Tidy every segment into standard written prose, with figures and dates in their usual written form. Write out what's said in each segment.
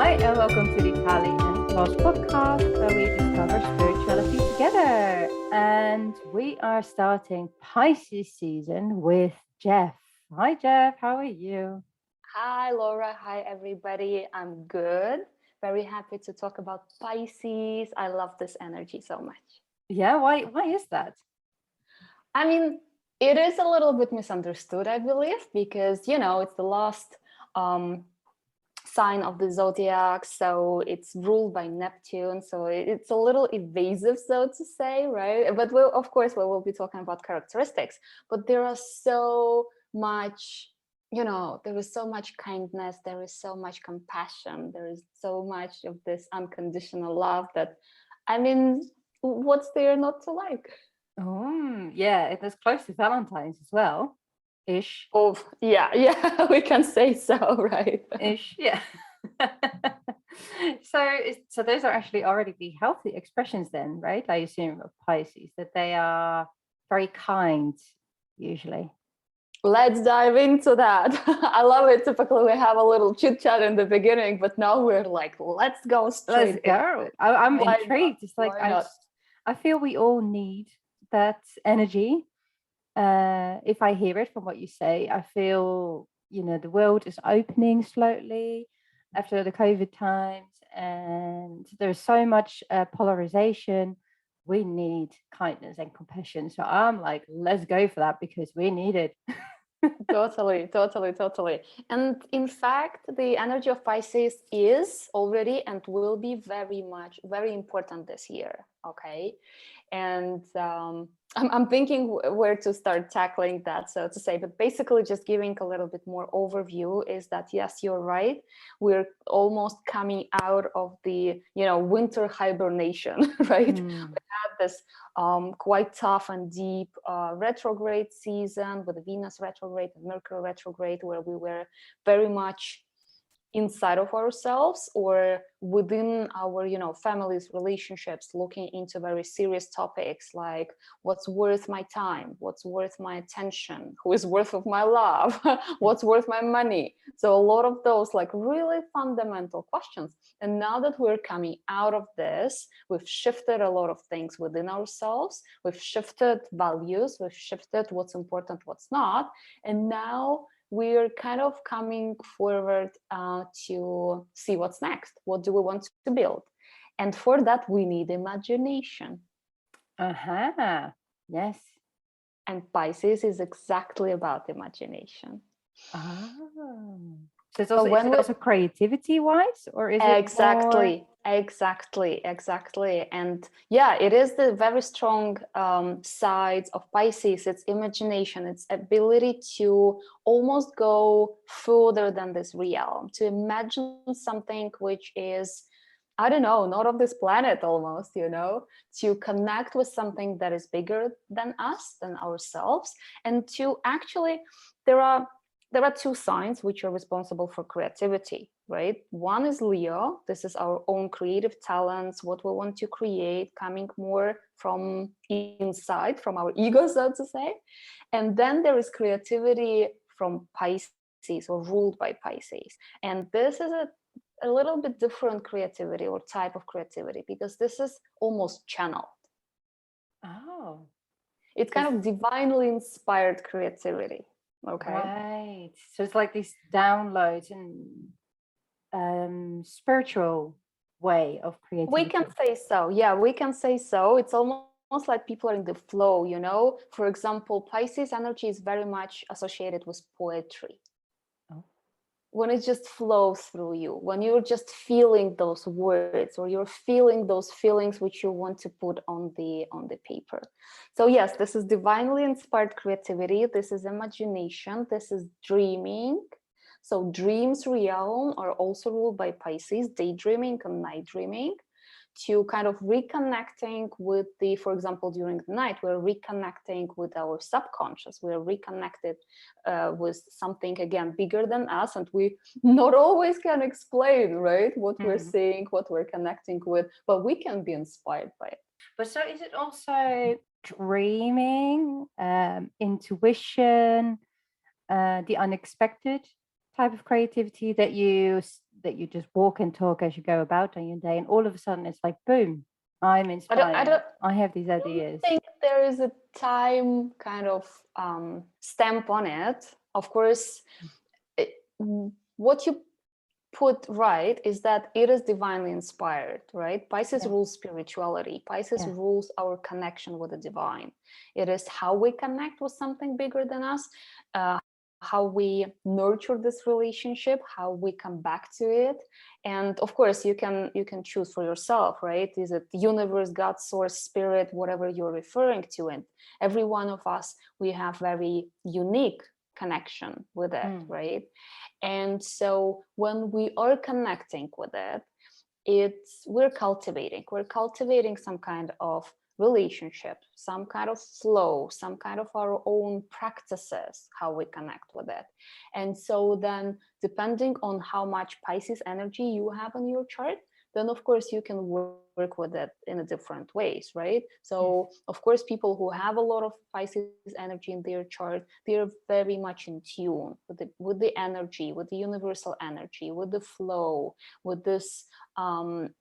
Hi, and welcome to the Tali Loz podcast, where we discover spirituality together. And we are starting Pisces season with Jev. Hi, Jev. How are you? Hi, Laura. Hi, everybody. I'm good. Very happy to talk about Pisces. I love this energy so much. Yeah, why is that? I mean, it is a little bit misunderstood, I believe, because, it's the last sign of the zodiac. So it's ruled by Neptune. So it's a little evasive, so to say, right? But of course, we will be talking about characteristics. But there are so much there is so much kindness, there is so much compassion, there is so much of this unconditional love that, what's there not to like? Oh, yeah, it is close to Valentine's as well, ish. Oh, yeah, we can say so, right? Ish, yeah. So those are actually already the healthy expressions then, right? I assume of Pisces, that they are very kind usually. Let's dive into that. I love it. Typically we have a little chit chat in the beginning, but now we're like, let's go straight Let's go. I'm Why not? intrigued. It's like Why not? I feel we all need that energy. If I hear it from what you say, I feel, the world is opening slowly after the COVID times, and there's so much polarization. We need kindness and compassion. So I'm like, let's go for that because we need it. Totally. And in fact, the energy of Pisces is already and will be very important this year. Okay. And I'm thinking where to start tackling that, so to say, but basically just giving a little bit more overview is that, yes, you're right, we're almost coming out of the winter hibernation, right? We had this quite tough and deep retrograde season with Venus retrograde and Mercury retrograde, where we were very much inside of ourselves or within our families, relationships, looking into very serious topics like what's worth my time, what's worth my attention, who is worth of my love, what's worth my money. So a lot of those like really fundamental questions. And now that we're coming out of this, we've shifted a lot of things within ourselves, we've shifted values, we've shifted what's important, what's not, and now we're kind of coming forward to see what's next. What do we want to build? And for that, we need imagination. Yes. And Pisces is exactly about imagination. So it's also, is it also creativity wise, or is it exactly and yeah, it is the very strong sides of Pisces. It's imagination, its ability to almost go further than this realm, to imagine something which is, I don't know, not of this planet almost, to connect with something that is bigger than us, than ourselves. And to actually, there are two signs which are responsible for creativity, right? One is Leo. This is our own creative talents, what we want to create, coming more from inside, from our ego, so to say. And then there is creativity from Pisces, or ruled by Pisces. And this is a little bit different creativity or type of creativity, because this is almost channeled. It's kind of divinely inspired creativity. Okay. Right. So it's like these downloads and spiritual way of creativity. We can say so. Yeah, we can say so. It's almost like people are in the flow, For example, Pisces energy is very much associated with poetry. When it just flows through you, when you're just feeling those words, or you're feeling those feelings which you want to put on the paper. So yes, this is divinely inspired creativity, this is imagination, this is dreaming. So dreams realm are also ruled by Pisces, daydreaming and night dreaming, to kind of reconnecting with for example, during the night, we're reconnecting with our subconscious, we're reconnected with something, again, bigger than us, and we not always can explain, right, what we're seeing, what we're connecting with, but we can be inspired by it. But so is it also dreaming, intuition, the unexpected type of creativity that you just walk and talk as you go about on your day, and all of a sudden it's like, boom, I'm inspired. I have these ideas. I think there is a time kind of stamp on it. Of course, what you put right is that it is divinely inspired, right? Pisces rules spirituality. Pisces rules our connection with the divine. It is how we connect with something bigger than us, how we nurture this relationship, how we come back to it. And of course, you can choose for yourself, right? Is it universe, God, source, spirit, whatever you're referring to? And every one of us, we have very unique connection with it, right? And so when we are connecting with it, we're cultivating some kind of relationship, some kind of flow, some kind of our own practices, how we connect with it. And so then, depending on how much Pisces energy you have in your chart, then of course you can work with it in a different ways, right? So of course, people who have a lot of Pisces energy in their chart, they're very much in tune with the energy, with the universal energy, with the flow, with this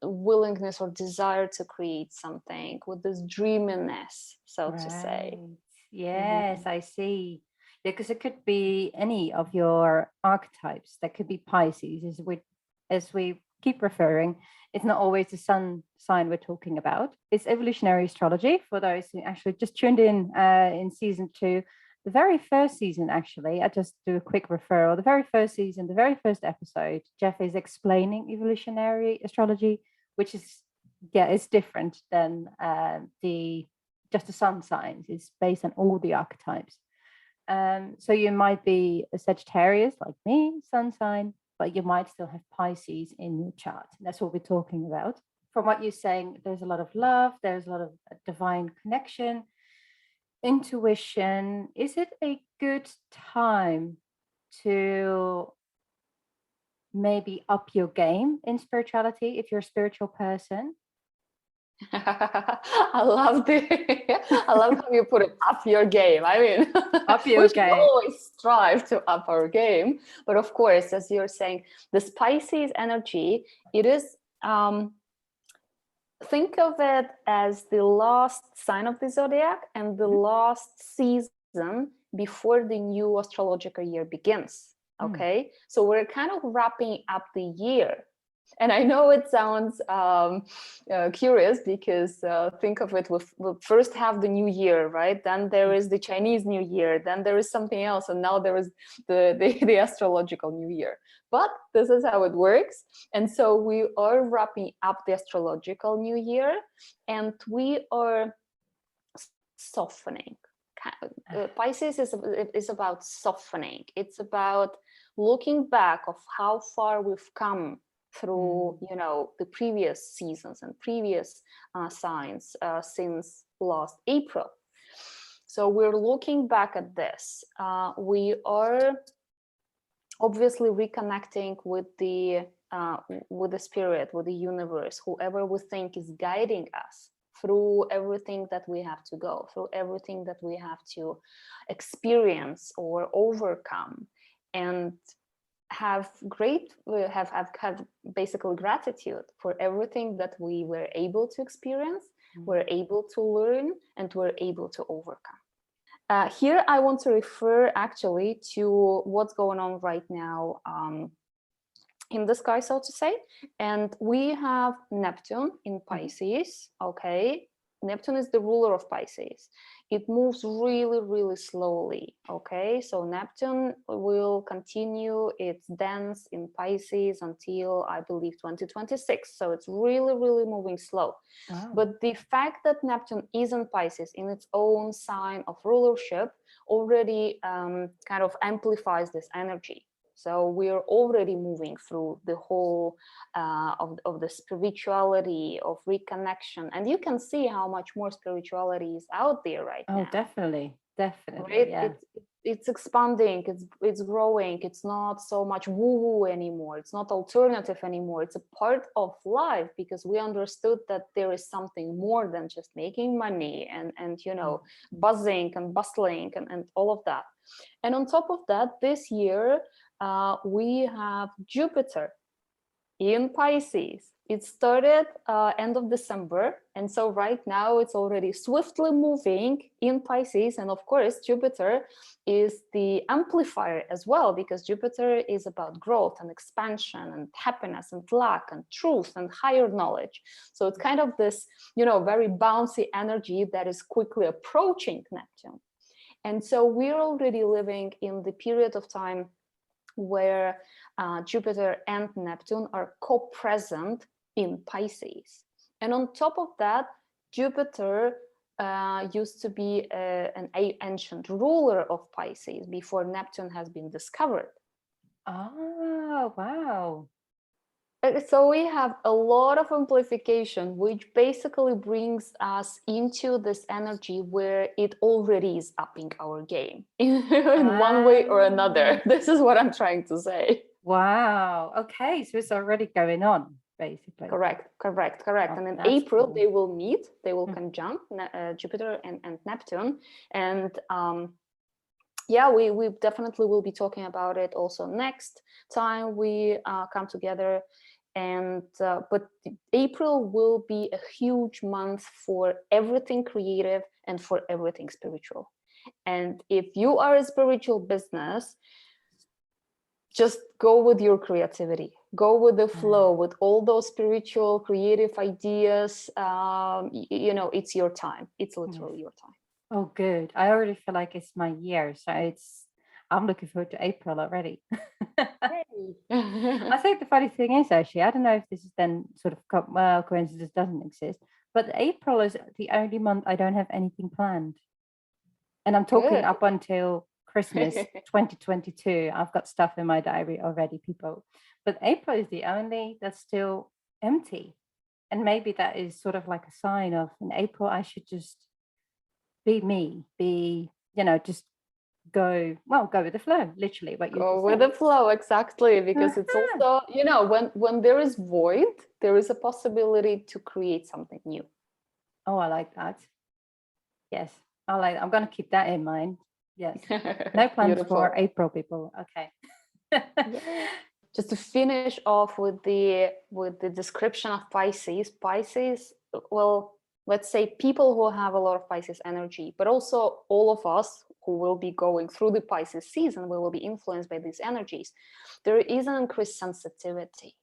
willingness or desire to create something, with this dreaminess, so to say. Yes, I see. Because it could be any of your archetypes. That could be Pisces, as we keep referring. It's not always the sun sign we're talking about. It's evolutionary astrology for those who actually just tuned in season 2. The very first season, actually, I just do a quick referral. The very first season, the very first episode, Jeff is explaining evolutionary astrology, which is, it's different than just the sun signs. It's based on all the archetypes. So you might be a Sagittarius like me, sun sign, but you might still have Pisces in your chart. And that's what we're talking about. From what you're saying, there's a lot of love, there's a lot of divine connection, intuition. Is it a good time to maybe up your game in spirituality if you're a spiritual person? I love how you put it, up your game. I mean, up your we game. should always strive to up our game. But of course, as you're saying, this Pisces energy, it is, think of it as the last sign of the zodiac and the last season before the new astrological year begins. Okay, so we're kind of wrapping up the year. And I know it sounds curious, because think of it, we'll first have the new year, right? Then there is the Chinese New Year, then there is something else, and now there is the astrological new year. But this is how it works. And so we are wrapping up the astrological new year, and we are softening. Pisces is about softening. It's about looking back of how far we've come through, the previous seasons and previous signs since last April. So we're looking back at this. We are obviously reconnecting with the spirit, with the universe, whoever we think is guiding us through everything that we have to go through, everything that we have to experience or overcome, and have basically gratitude for everything that we were able to experience, were able to learn, and were able to overcome. Here I want to refer actually to what's going on right now in the sky, so to say. And we have Neptune in Pisces. Okay, Neptune is the ruler of Pisces. It moves really, really slowly. Okay, so Neptune will continue its dance in Pisces until, I believe, 2026. So it's really, really moving slow. Wow. But the fact that Neptune is in Pisces in its own sign of rulership already kind of amplifies this energy. So we're already moving through the whole of the spirituality, of reconnection. And you can see how much more spirituality is out there right now. Oh, definitely. Right? Yeah. It's expanding, it's growing. It's not so much woo-woo anymore. It's not alternative anymore. It's a part of life, because we understood that there is something more than just making money and buzzing and bustling and all of that. And on top of that, this year, we have Jupiter in Pisces. It started end of December, and so right now it's already swiftly moving in Pisces. And of course, Jupiter is the amplifier as well, because Jupiter is about growth and expansion and happiness and luck and truth and higher knowledge. So it's kind of this, very bouncy energy that is quickly approaching Neptune. And so we're already living in the period of time where Jupiter and Neptune are co-present in Pisces. And on top of that, Jupiter used to be an ancient ruler of Pisces before Neptune has been discovered. Oh, wow. So we have a lot of amplification, which basically brings us into this energy where it already is upping our game in one way or another. This is what I'm trying to say. Wow. Okay. So it's already going on, basically. Correct. Oh, And in April, cool. they will meet, they will conjunct Jupiter and Neptune. And we definitely will be talking about it also next time we come together. And but April will be a huge month for everything creative and for everything spiritual. And if you are a spiritual business, just go with your creativity, go with the flow, with all those spiritual creative ideas. It's your time. It's literally your time. Oh, good. I already feel like it's my year, so I'm looking forward to April already. I think the funny thing is, actually, I don't know if this is then sort of, coincidence doesn't exist, but April is the only month I don't have anything planned. And I'm talking up until Christmas 2022. I've got stuff in my diary already, people. But April is the only that's still empty. And maybe that is sort of like a sign of, in April, I should just be me, just go with the flow, literally what you go with the flow, exactly, because it's also, when there is void, there is a possibility to create something new. Oh, I like that. Yes, I'm going to keep that in mind. Yes. No plans for April, people. Okay. Just to finish off with the description of Pisces, well, let's say people who have a lot of Pisces energy, but also all of us who will be going through the Pisces season, we will be influenced by these energies. There is an increased sensitivity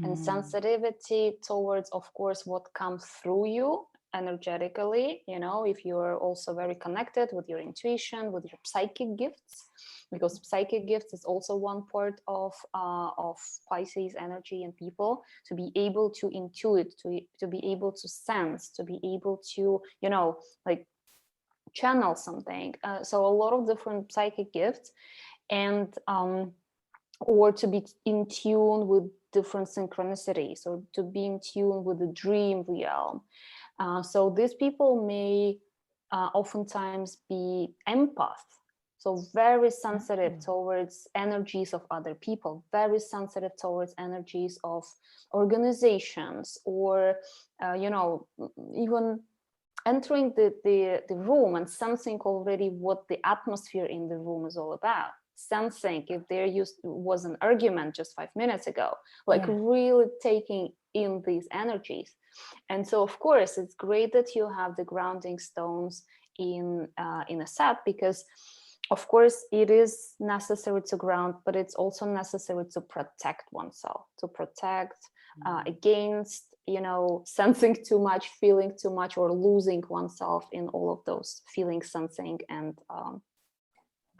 and sensitivity towards, of course, what comes through you energetically, if you're also very connected with your intuition, with your psychic gifts, because psychic gifts is also one part of Pisces energy and people, to be able to intuit, to be able to sense, to be able to, like channel something. So a lot of different psychic gifts, and or to be in tune with different synchronicities, or to be in tune with the dream realm. So these people may oftentimes be empath, so very sensitive towards energies of other people, very sensitive towards energies of organizations, or even entering the room and sensing already what the atmosphere in the room is all about, sensing if there was an argument just 5 minutes ago, really taking in these energies. And so, of course, it's great that you have the grounding stones in a set, because, of course, it is necessary to ground, but it's also necessary to protect oneself, to protect against, sensing too much, feeling too much, or losing oneself in all of those feeling, sensing, and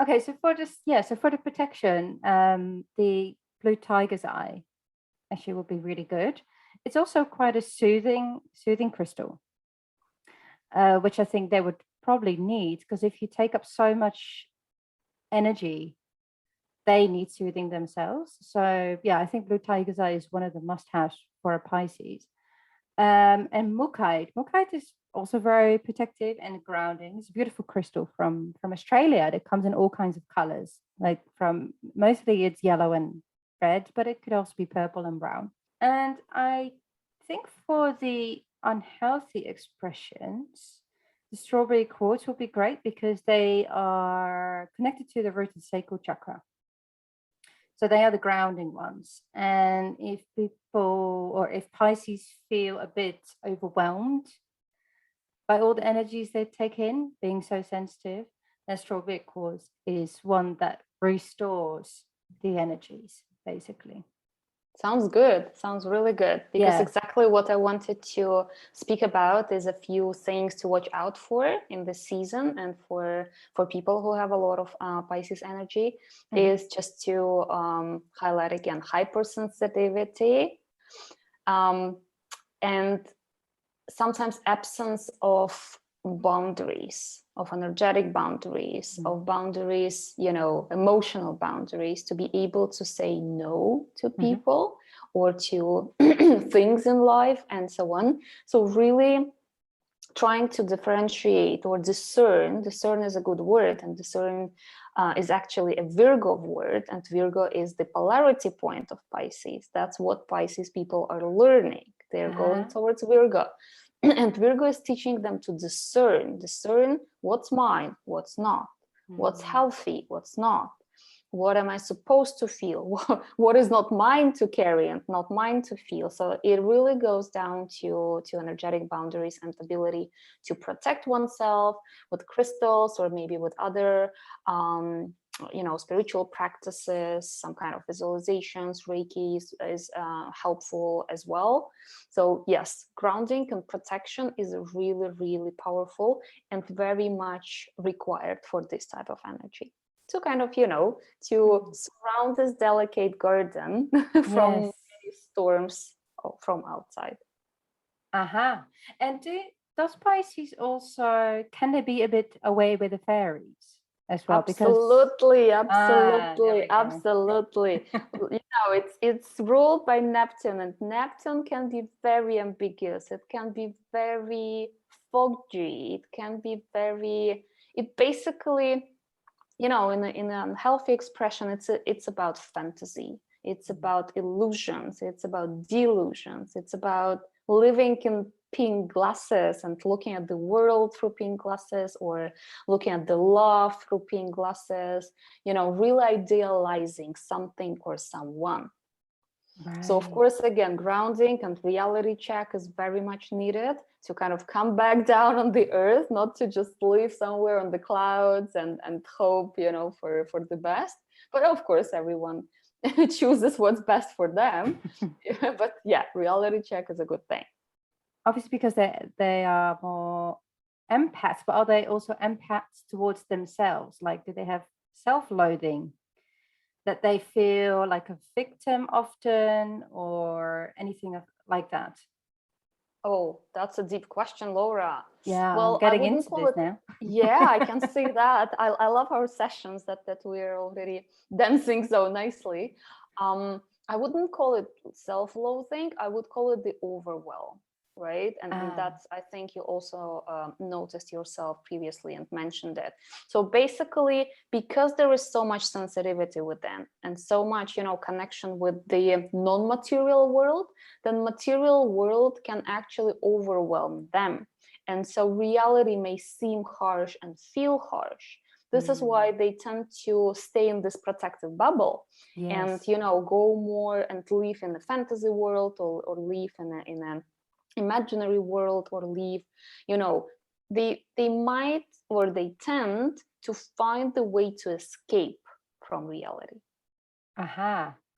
okay, so for the protection, the blue tiger's eye actually will be really good. It's also quite a soothing crystal, which I think they would probably need, because if you take up so much energy, they need soothing themselves. So yeah, I think blue tiger's eye is one of the must-haves for a Pisces. And Mookaite is also very protective and grounding. It's a beautiful crystal from Australia that comes in all kinds of colors, like from mostly it's yellow and red, but it could also be purple and brown. And I think for the unhealthy expressions, the strawberry quartz will be great, because they are connected to the root and sacral chakra. So they are the grounding ones. And if people, or if Pisces feel a bit overwhelmed by all the energies they take in, being so sensitive, astrologic cause is one that restores the energies, basically. Sounds good. Sounds really good. Because exactly what I wanted to speak about is a few things to watch out for in the season, and for people who have a lot of Pisces energy, is just to highlight again hypersensitivity, and sometimes absence of boundaries, of energetic boundaries, of boundaries, you know, emotional boundaries, to be able to say no to people or to things in life and so on. So really trying to differentiate or discern is a good word, and discern is actually a Virgo word, and Virgo is the polarity point of Pisces. That's what Pisces people are learning. They're going towards Virgo. And Virgo is teaching them to discern what's mine, what's not, what's healthy, what's not, what am I supposed to feel, what is not mine to carry and not mine to feel. So it really goes down to energetic boundaries and ability to protect oneself with crystals, or maybe with other you know, spiritual practices. Some kind of visualizations, Reiki is helpful as well. So yes, grounding and protection is really, really powerful and very much required for this type of energy, to kind of, you know, to surround this delicate garden from any storms from outside. And does Pisces also, can they be a bit away with the fairies as well? Absolutely, Because, absolutely. You know, it's ruled by Neptune, and Neptune can be very ambiguous. It can be very foggy. It can be very, it basically, you know, in a healthy expression, it's about fantasy. It's about illusions. It's about delusions. It's about living in pink glasses and looking at the world through pink glasses, or looking at the love through pink glasses, you know, really idealizing something or someone. So of course, again, grounding and reality check is very much needed to kind of come back down on the earth, not to just live somewhere on the clouds and hope, you know, for the best. But of course, everyone chooses what's best for them. But yeah, reality check is a good thing. Obviously, because they are more empaths, but are they also empaths towards themselves? Like, do they have self-loathing, that they feel like a victim often, or anything like that? Oh, that's a deep question, Laura. Yeah, well, I'm getting into this now. Yeah, I can see that. I love our sessions that we're already dancing so nicely. I wouldn't call it self-loathing. I would call it the overwhelm, right? And that's, I think you also noticed yourself previously and mentioned it. So basically, because there is so much sensitivity with them and so much, you know, connection with the non-material world, the material world can actually overwhelm them. And so reality may seem harsh and feel harsh. This is why they tend to stay in this protective bubble and, you know, go more and live in the fantasy world, or live in an imaginary world, or live, you know, they might, or they tend to find the way to escape from reality.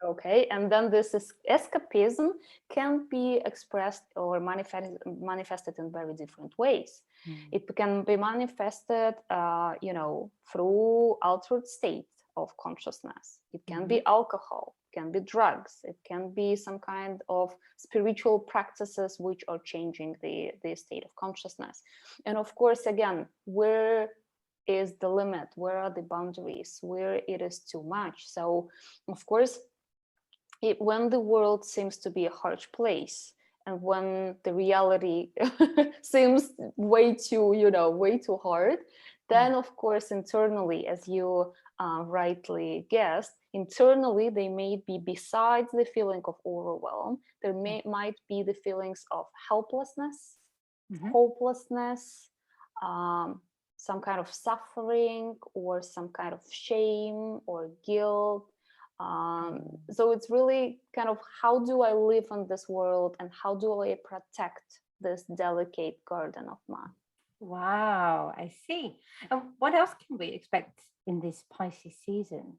Okay, and then this escapism can be expressed or manifested in very different ways. It can be manifested, you know, through altered state of consciousness. It can be alcohol, it can be drugs, it can be some kind of spiritual practices which are changing the state of consciousness. And of course, again, where is the limit? Where are the boundaries? Where it is too much? So, of course, when the world seems to be a harsh place, and when the reality seems way too, you know, way too hard, then of course internally, as you rightly guessed, internally they may be, besides the feeling of overwhelm, there might be the feelings of helplessness, hopelessness, some kind of suffering, or some kind of shame or guilt, So it's really kind of, how do I live in this world and how do I protect this delicate garden of mine? Wow, I see. And what else can we expect in this Pisces season?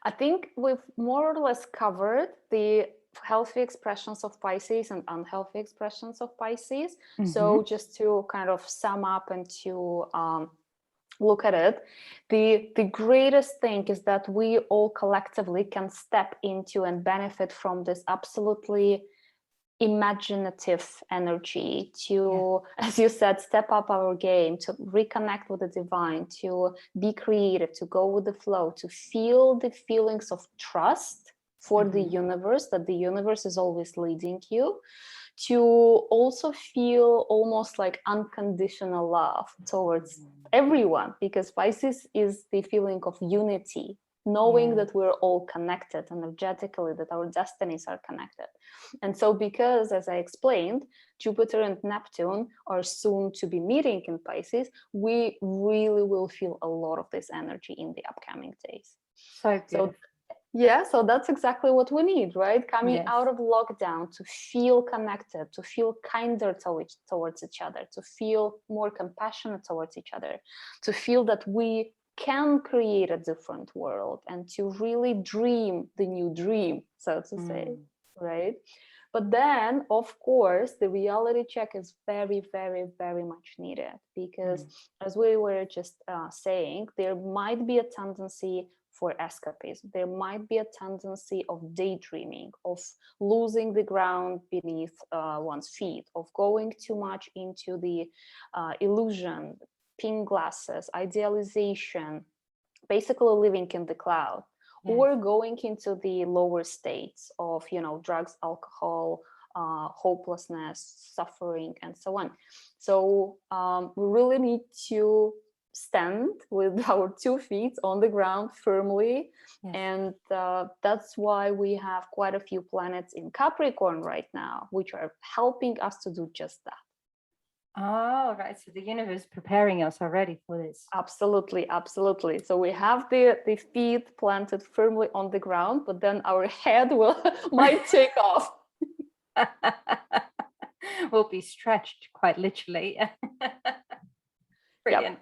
I think we've more or less covered the healthy expressions of Pisces and unhealthy expressions of Pisces. So just to kind of sum up and to look at it, the greatest thing is that we all collectively can step into and benefit from this absolutely imaginative energy to, as you said, step up our game, to reconnect with the divine, to be creative, to go with the flow, to feel the feelings of trust for the universe, that the universe is always leading you, to also feel almost like unconditional love towards everyone, because Pisces is the feeling of unity, knowing that we're all connected energetically, that our destinies are connected. And so because, as I explained, Jupiter and Neptune are soon to be meeting in Pisces, we really will feel a lot of this energy in the upcoming days. So good. So that's exactly what we need, right? Coming out of lockdown, to feel connected, to feel kinder towards each other, to feel more compassionate towards each other, to feel that we can create a different world, and to really dream the new dream, so to say, right? But then, of course, the reality check is very, very, very much needed, because as we were just saying, there might be a tendency for escapism. There might be a tendency of daydreaming, of losing the ground beneath one's feet, of going too much into the illusion, pink glasses, idealization, basically living in the cloud, or going into the lower states of, drugs, alcohol, hopelessness, suffering, and so on. So we really need to stand with our 2 feet on the ground firmly. And that's why we have quite a few planets in Capricorn right now, which are helping us to do just that. Oh, right. So the universe is preparing us already for this. Absolutely, absolutely. So we have the feet planted firmly on the ground, but then our head might take off. Will be stretched quite literally. Brilliant.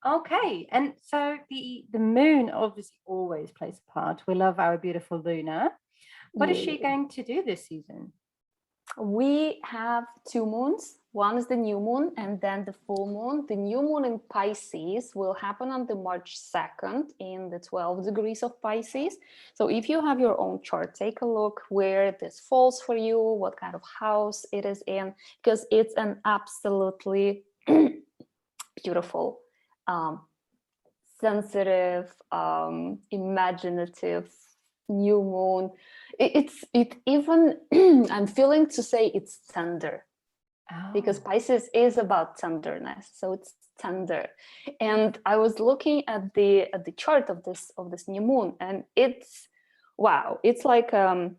Okay, and so the moon obviously always plays a part. We love our beautiful Luna. What is she going to do this season? We have 2 moons. One is the new moon and then the full moon. The new moon in Pisces will happen on the March 2nd in the 12 degrees of Pisces. So if you have your own chart, take a look where this falls for you, what kind of house it is in, because it's an absolutely beautiful, sensitive, imaginative new moon. It even I'm feeling to say it's tender, because Pisces is about tenderness, so it's tender. And I was looking at the chart of this new moon, and it's wow, it's like a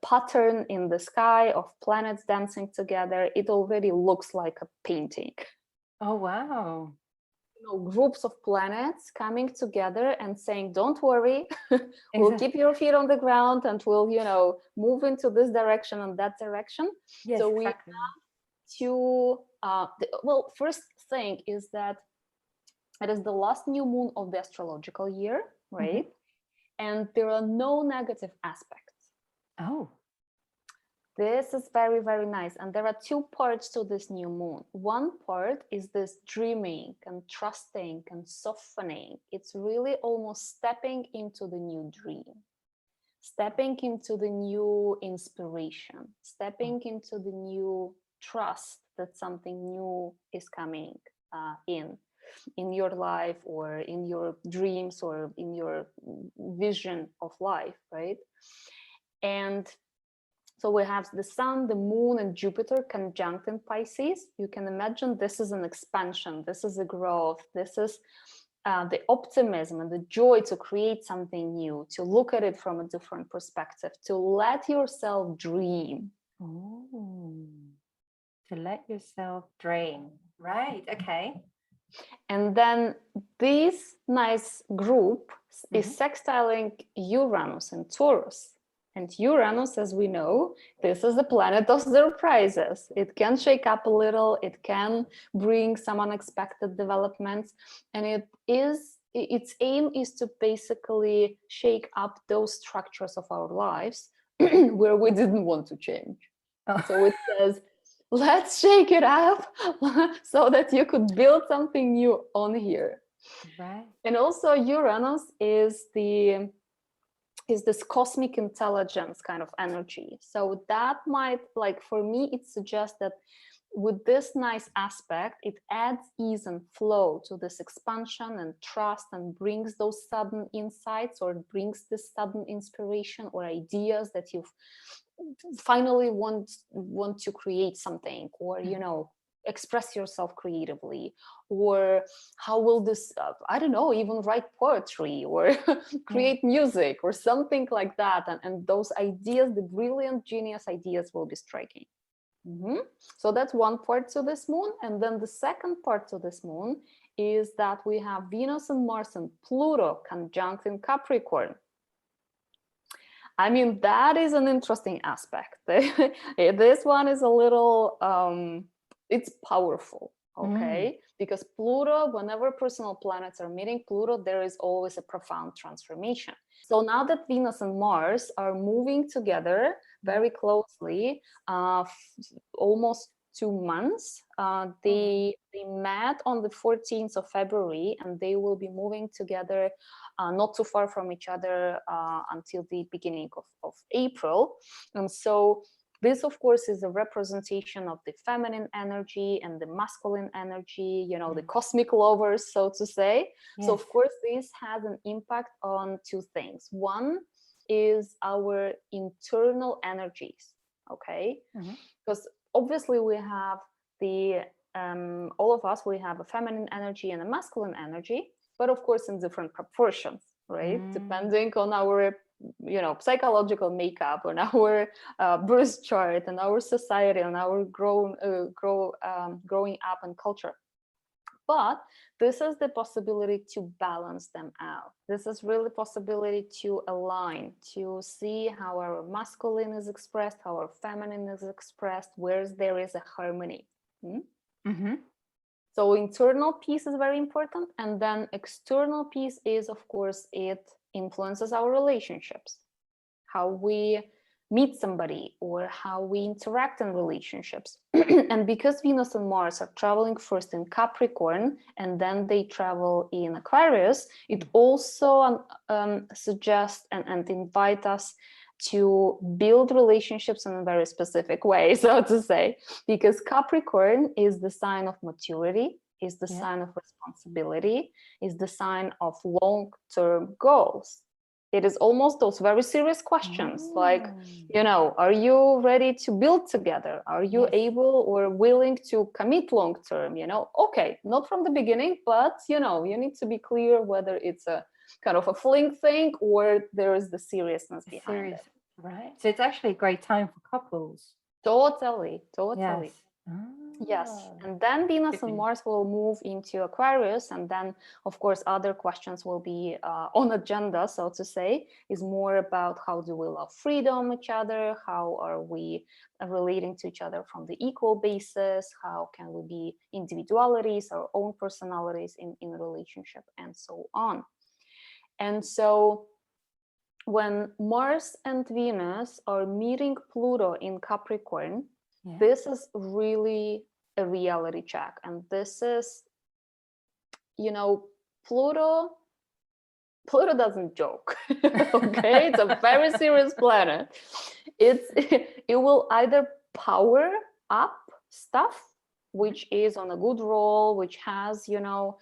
pattern in the sky of planets dancing together. It already looks like a painting. Oh wow. Groups of planets coming together and saying, don't worry, we'll keep your feet on the ground, and we'll move into this direction and that direction. So we have to first thing is that it is the last new moon of the astrological year, right? And there are no negative aspects. This is very, very nice. And there are 2 parts to this new moon. One part is this dreaming and trusting and softening. It's really almost stepping into the new dream, stepping into the new inspiration, stepping into the new trust that something new is coming in your life, or in your dreams, or in your vision of life, right? And so we have the sun, the moon, and Jupiter conjunct in Pisces. You can imagine this is an expansion, this is a growth, this is the optimism and the joy to create something new, to look at it from a different perspective, to let yourself dream. To let yourself dream. Right, okay. And then this nice group is sextiling Uranus and Taurus. And Uranus, as we know, this is the planet of surprises. It can shake up a little, it can bring some unexpected developments, and its aim is to basically shake up those structures of our lives where we didn't want to change. Oh. So it says, let's shake it up so that you could build something new on here. Right. And also Uranus is this cosmic intelligence kind of energy. So that might, like, for me, it suggests that with this nice aspect, it adds ease and flow to this expansion and trust, and brings those sudden insights, or it brings this sudden inspiration or ideas that you finally want to create something, or express yourself creatively, or how will this I don't know, even write poetry or create music or something like that, and those ideas, the brilliant genius ideas, will be striking. So that's one part to this moon. And then the second part to this moon is that we have Venus and Mars and Pluto conjunct in Capricorn. I mean, that is an interesting aspect. This one is a little it's powerful, okay? Because Pluto, whenever personal planets are meeting Pluto, there is always a profound transformation. So now that Venus and Mars are moving together very closely, almost 2 months, they met on the 14th of February, and they will be moving together not too far from each other until the beginning of April. And so this, of course, is a representation of the feminine energy and the masculine energy, the cosmic lovers, so to say. Yes. So, of course, this has an impact on two things. One is our internal energies, okay? Because obviously we have all of us, we have a feminine energy and a masculine energy, but of course in different proportions, right? Depending on our psychological makeup, on our birth chart, and our society, and our growing up and culture. But this is the possibility to balance them out. This is really possibility to align, to see how our masculine is expressed, how our feminine is expressed, where there is a harmony. So internal peace is very important, and then external peace is, of course, it influences our relationships, how we meet somebody, or how we interact in relationships. And because Venus and Mars are traveling first in Capricorn and then they travel in Aquarius, it also suggests and invite us to build relationships in a very specific way, so to say, because Capricorn is the sign of maturity, is the sign of responsibility, is the sign of long-term goals. It is almost those very serious questions, like, are you ready to build together? Are you able or willing to commit long-term? Okay, not from the beginning, but, you need to be clear whether it's a kind of a fling thing or there is the seriousness behind it. Right. So it's actually a great time for couples. Totally. Yes. Yes. And then Venus and Mars will move into Aquarius, and then, of course, other questions will be on agenda, so to say, is more about how do we love freedom each other, how are we relating to each other from the equal basis, how can we be individualities, our own personalities in a relationship, and so on. And so when Mars and Venus are meeting Pluto in Capricorn, this is really a reality check. And this is, Pluto doesn't joke. Okay, it's a very serious planet. It will either power up stuff which is on a good roll, which has, some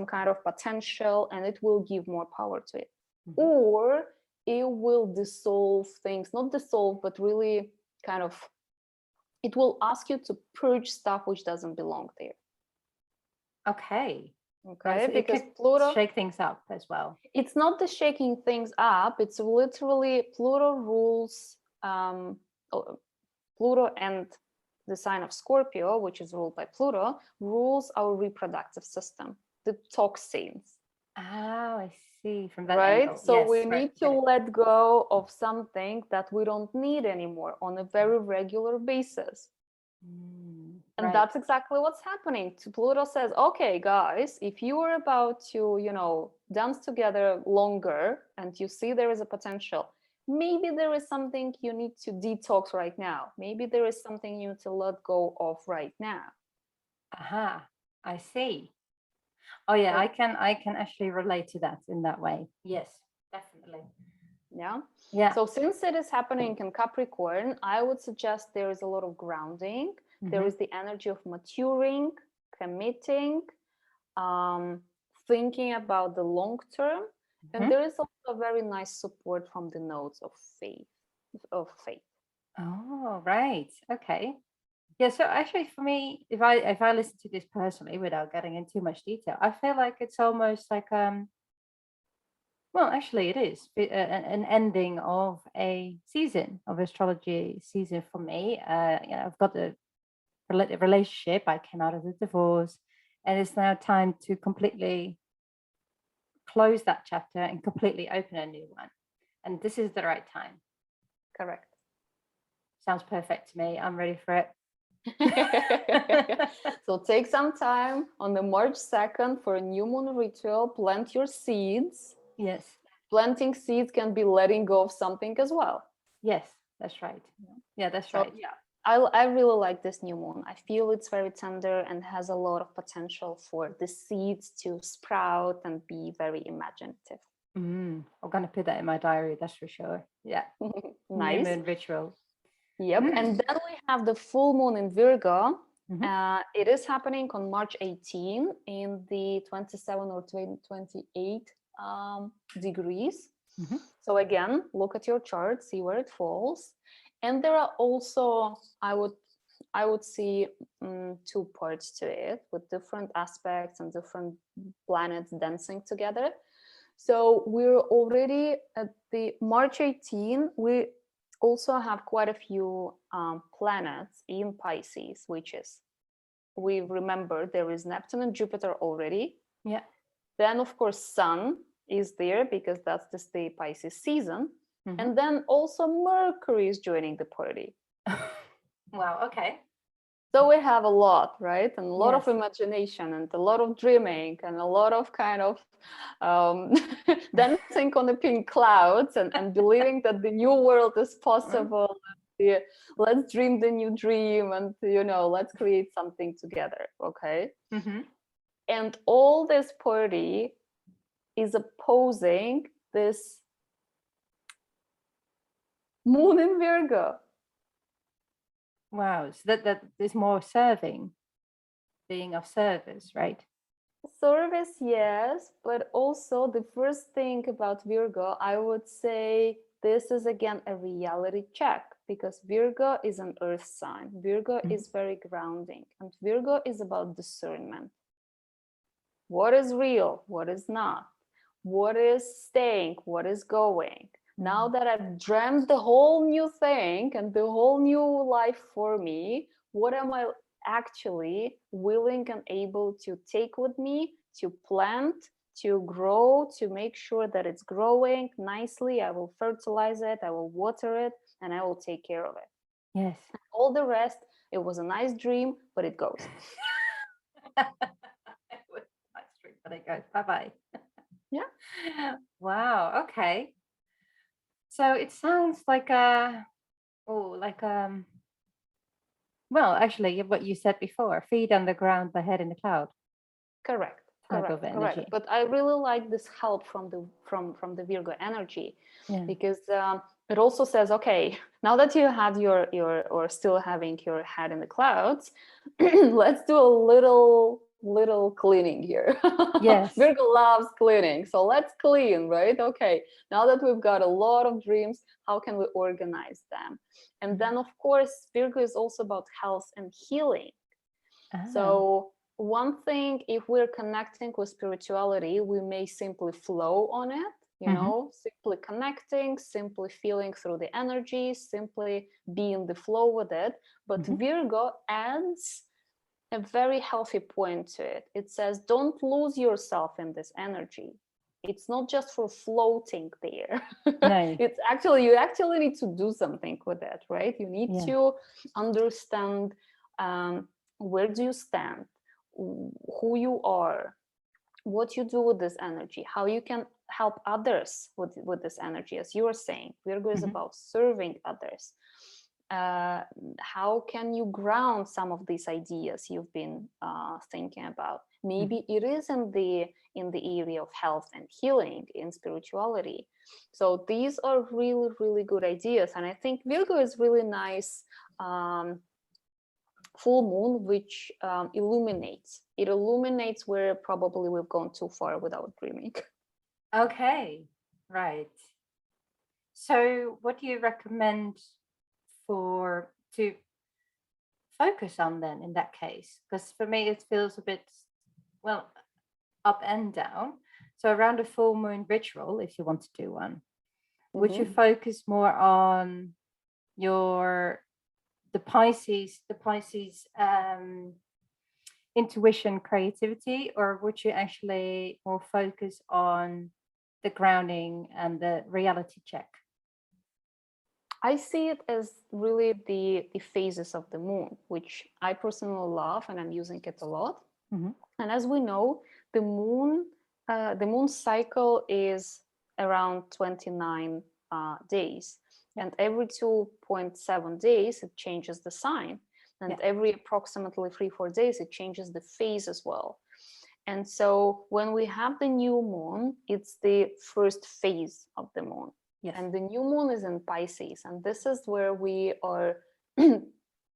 kind of potential, and it will give more power to it. Or it will dissolve things, not dissolve, but really kind of, it will ask you to purge stuff which doesn't belong there. Okay. Okay, so because it could Pluto shake things up as well. It's not the shaking things up. It's literally Pluto rules, Pluto and the sign of Scorpio, which is ruled by Pluto, rules our reproductive system, the toxins. Oh, I see. From that right? angle. So Yes, we right. need to Get it. let go of something that we don't need anymore on a very regular basis. And Right. that's exactly what's happening. Pluto says, okay, guys, if you are about to, dance together longer and you see there is a potential, maybe there is something you need to detox right now. Maybe there is something you need to let go of right now. Aha. I see. Oh yeah, So, I can actually relate to that in that way. Yes, definitely. yeah. Yeah. So since it is happening in Capricorn, I would suggest there is a lot of grounding. There is the energy of maturing, committing, thinking about the long term, and there is also very nice support from the nodes of faith. Oh, right. Okay. Yeah, so actually for me, if I listen to this personally without getting into too much detail, I feel like it's almost like well, actually it is an ending of a season of astrology season for me. I've got a relationship. I came out of the divorce, and it's now time to completely close that chapter and completely open a new one. And this is the right time. Correct. Sounds perfect to me. I'm ready for it. So take some time on the March 2nd for a new moon ritual. Plant your seeds. Yes. Planting seeds can be letting go of something as well. Yes, that's right. Yeah, that's right. Yeah, I really like this new moon. I feel it's very tender and has a lot of potential for the seeds to sprout and be very imaginative. I'm gonna put that in my diary. That's for sure. Yeah. New Nice. moon ritual. Yep. And then we have the full moon in Virgo. Mm-hmm. It is happening on March 18 in the 27 or 28 degrees. Mm-hmm. So again, look at your chart, see where it falls. And there are also, I would see two parts to it with different aspects and different planets dancing together. So we're already at the March 18. We also have quite a few planets in Pisces, which is, we remember there is Neptune and Jupiter already. Yeah. Then, of course, Sun is there because that's the Pisces season. Mm-hmm. And then also Mercury is joining the party. Wow. Okay. So we have a lot, right? And a lot of Yes. imagination and a lot of dreaming and a lot of kind of dancing on the pink clouds and believing that the new world is possible. Yeah, let's dream the new dream and, let's create something together. Okay. Mm-hmm. And all this party is opposing this moon in Virgo. Wow. So that is more serving, being of service, right? Service, yes, but also the first thing about Virgo, I would say this is again a reality check because Virgo is an earth sign. Virgo is very grounding, and Virgo is about discernment. What is real? What is not? What is staying? What is going? Now that I've dreamt the whole new thing and the whole new life for me, what am I actually willing and able to take with me, to plant, to grow, to make sure that it's growing nicely? I will fertilize it, I will water it, and I will take care of it. Yes. All the rest, it was a nice dream, but it goes. But it goes. Bye-bye. Yeah. Wow. Okay. So it sounds like well, actually what you said before, feet on the ground, the head in the cloud Correct. type of energy. But I really like this help from the Virgo energy, because it also says, okay, now that you had your or still having your head in the clouds, let's do a little cleaning here. Yes. Virgo loves cleaning, so let's clean, right? Okay, now that we've got a lot of dreams, how can we organize them? And then, of course, Virgo is also about health and healing. So one thing, if we're connecting with spirituality, we may simply flow on it, simply connecting, simply feeling through the energy, simply be in the flow with it. But Virgo adds a very healthy point to it. It says, don't lose yourself in this energy. It's not just for floating there. No. It's actually, you actually need to do something with it, right? You need to understand where do you stand, who you are, what you do with this energy, how you can help others with this energy. As you were saying, Virgo is about serving others. How can you ground some of these ideas you've been thinking about? Maybe it is in the area of health and healing, in spirituality. So these are really, really good ideas, and I think Virgo is really nice full moon, which illuminates. It illuminates where probably we've gone too far without dreaming. Okay, right. So what do you recommend to focus on then in that case? Because for me it feels a bit, well, up and down. So around a full moon ritual, if you want to do one, would you focus more on the Pisces intuition, creativity, or would you actually more focus on the grounding and the reality check? I see it as really the phases of the moon, which I personally love, and I'm using it a lot. And as we know, the moon cycle is around 29 days, and every 2.7 days it changes the sign, and every approximately 3-4 days it changes the phase as well. And so when we have the new moon, it's the first phase of the moon. And the new moon is in Pisces, and this is where we are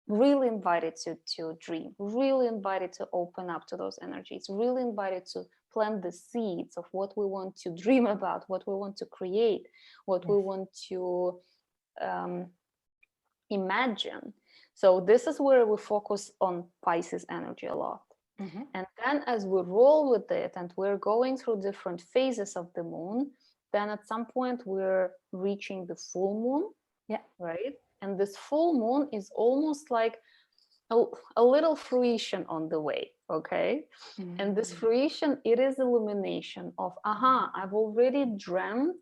really invited to dream, really invited to open up to those energies, really invited to plant the seeds of what we want to dream about, what we want to create, what we want to imagine. So this is where we focus on Pisces energy a lot. And then as we roll with it and we're going through different phases of the moon, then at some point we're reaching the full moon, right? And this full moon is almost like a little fruition on the way, okay? And this fruition, it is illumination of, I've already dreamt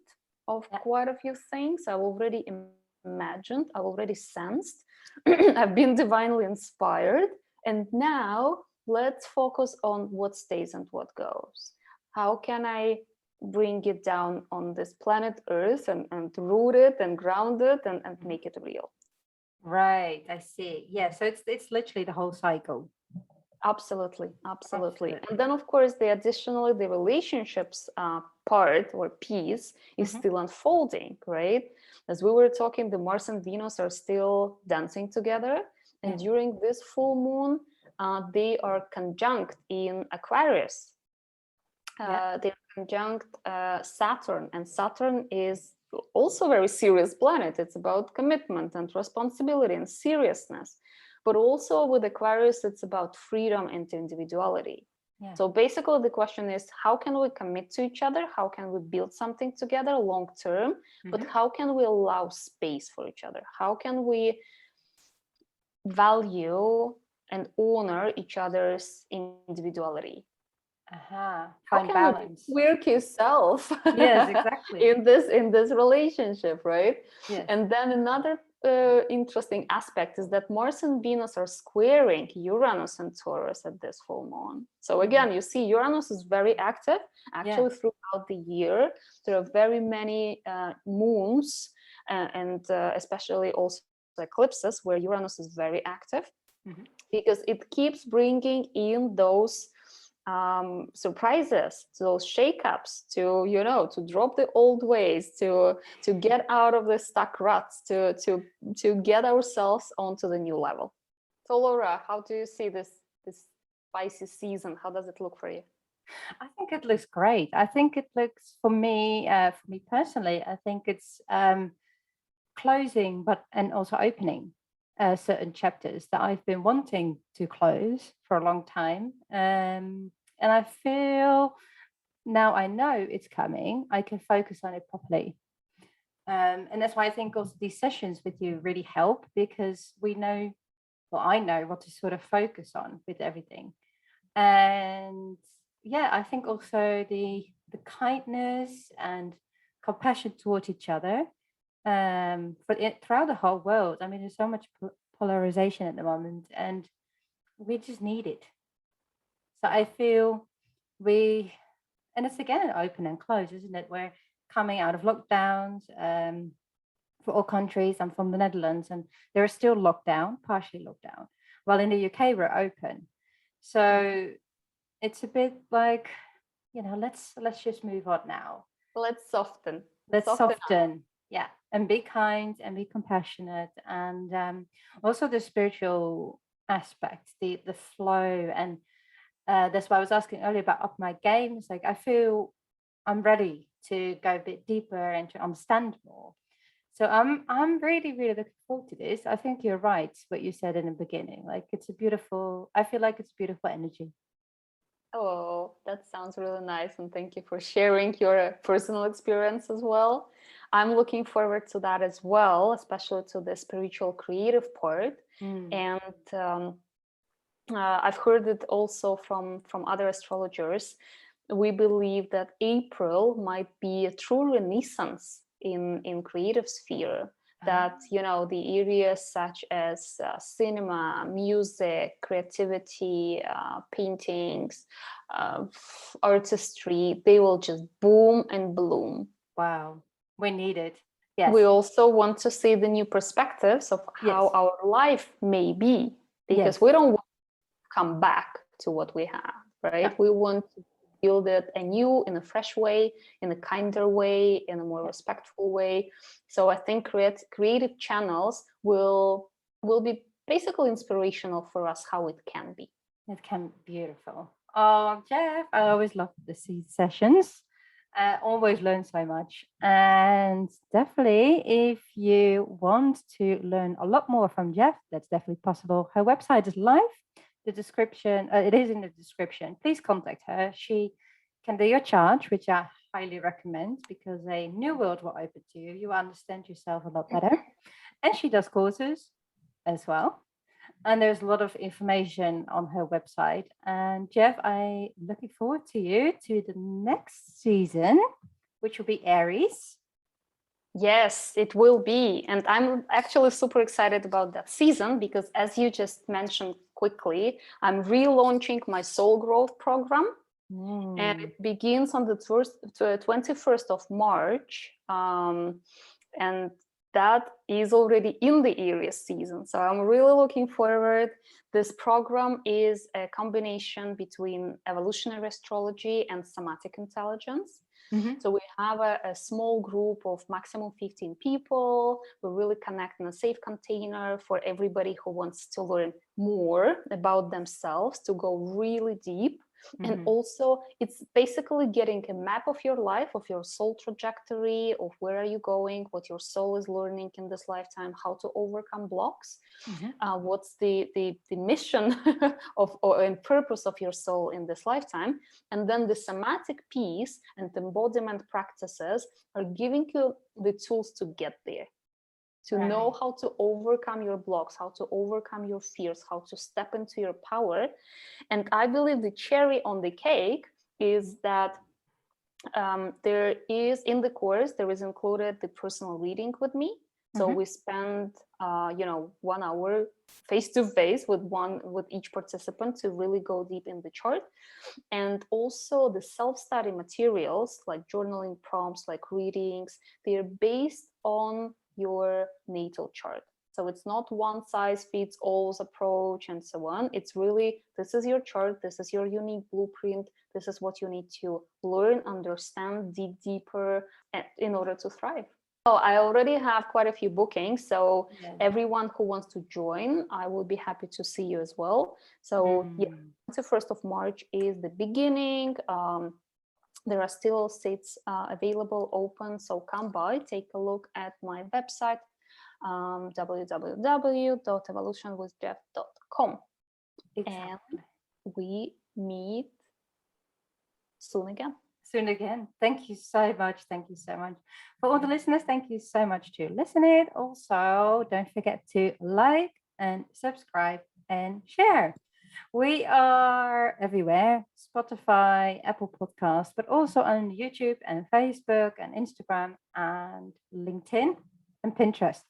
of quite a few things. I've already imagined, I've already sensed, I've been divinely inspired. And now let's focus on what stays and what goes. How can I bring it down on this planet Earth and root it and ground it and make it real? Right, I see. Yeah, so it's literally the whole cycle. Absolutely. And then of course additionally the relationships part or piece is still unfolding, right? As we were talking, the Mars and Venus are still dancing together, and during this full moon they are conjunct in Aquarius. They're conjunct Saturn, and Saturn is also a very serious planet. It's about commitment and responsibility and seriousness. But also with Aquarius, it's about freedom and individuality. So basically the question is, how can we commit to each other? How can we build something together long term? But how can we allow space for each other? How can we value and honor each other's individuality? Find balance. Work yourself. Yes, exactly. in this relationship, right? Yes. And then another interesting aspect is that Mars and Venus are squaring Uranus and Taurus at this full moon. So again, you see Uranus is very active actually throughout the year. There are very many moons and especially also eclipses where Uranus is very active, because it keeps bringing in those surprises, those shakeups, to drop the old ways, to get out of the stuck ruts, to get ourselves onto the new level. So Laura, how do you see this Pisces season? How does it look for you? I think it looks great. I think it looks for me personally, I think it's closing and also opening certain chapters that I've been wanting to close for a long time. And I feel now I know it's coming, I can focus on it properly. And that's why I think also these sessions with you really help, because I know what to sort of focus on with everything. And I think also the the kindness and compassion towards each other throughout the whole world. I mean, there's so much polarization at the moment, and we just need it. So I feel and it's again an open and close, isn't it? We're coming out of lockdowns for all countries. I'm from the Netherlands, and there is still lockdown, partially lockdown. While in the UK, we're open. So it's a bit like, let's just move on now. Let's soften. Let's soften. Yeah, and be kind and be compassionate, and also the spiritual aspects, the flow, and that's why I was asking earlier about up my game. It's like I feel I'm ready to go a bit deeper and to understand more. So I'm really, really looking forward to this. I think you're right, what you said in the beginning. Like I feel like it's a beautiful energy. Oh, that sounds really nice. And thank you for sharing your personal experience as well. I'm looking forward to that as well, especially to the spiritual creative part. And I've heard it also from other astrologers. We believe that April might be a true renaissance in creative sphere, that the areas such as cinema, music, creativity, paintings, artistry, they will just boom and bloom. Wow, we need it. Yes. We also want to see the new perspectives of how our life may be, because we don't want to come back to what we have, right? We want to build it anew in a fresh way, in a kinder way, in a more respectful way. So I think creative channels will be basically inspirational for us how it can be. It can be beautiful. Oh, Jev, I always love the seed sessions. Always learn so much. And definitely, if you want to learn a lot more from Jev, that's definitely possible. Her website is live. The description, it is in the description. Please contact her. She can do your chart, which I highly recommend, because a new world will open to you. You understand yourself a lot better. And she does courses as well. And there's a lot of information on her website. And Jev, I'm looking forward to the next season, which will be Aries. Yes, it will be. And I'm actually super excited about that season because, as you just mentioned quickly, I'm relaunching my soul growth program. And it begins on the 21st of March. And that is already in the Aries season. So I'm really looking forward. This program is a combination between evolutionary astrology and somatic intelligence. So we have a small group of maximum 15 people. We really connect in a safe container for everybody who wants to learn more about themselves, to go really deep. And also, it's basically getting a map of your life, of your soul trajectory, of where are you going, what your soul is learning in this lifetime, how to overcome blocks, what's the mission and purpose of your soul in this lifetime. And then the somatic piece and embodiment practices are giving you the tools to get there. To know how to overcome your blocks, how to overcome your fears, how to step into your power. And I believe the cherry on the cake is that there is, in the course, there is included the personal reading with me. So we spend 1 hour face-to-face with each participant to really go deep in the chart. And also the self-study materials, like journaling prompts, like readings, they're based on your natal chart. So it's not one size fits all approach and so on. It's really, this is your chart, this is your unique blueprint, this is what you need to learn, understand, dig deeper in order to thrive. So I already have quite a few bookings. So everyone who wants to join, I will be happy to see you as well. So the 1st of March is the beginning. There are still seats available, open, so come by, take a look at my website, www.evolutionwithjev.com. And we meet soon again. Thank you so much. Thank you so much. For all the listeners, thank you so much to listening. Also, don't forget to like and subscribe and share. We are everywhere: Spotify, Apple Podcasts, but also on YouTube and Facebook and Instagram and LinkedIn and Pinterest.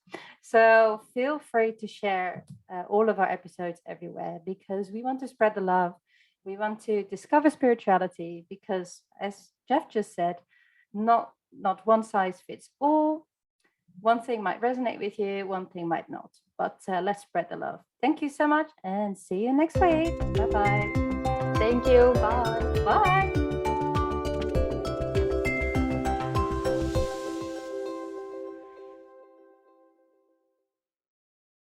So feel free to share all of our episodes everywhere, because we want to spread the love. We want to discover spirituality, because, as Jeff just said, not one size fits all. One thing might resonate with you, one thing might not. But let's spread the love. Thank you so much, and see you next week. Bye-bye. Thank you. Bye. Bye.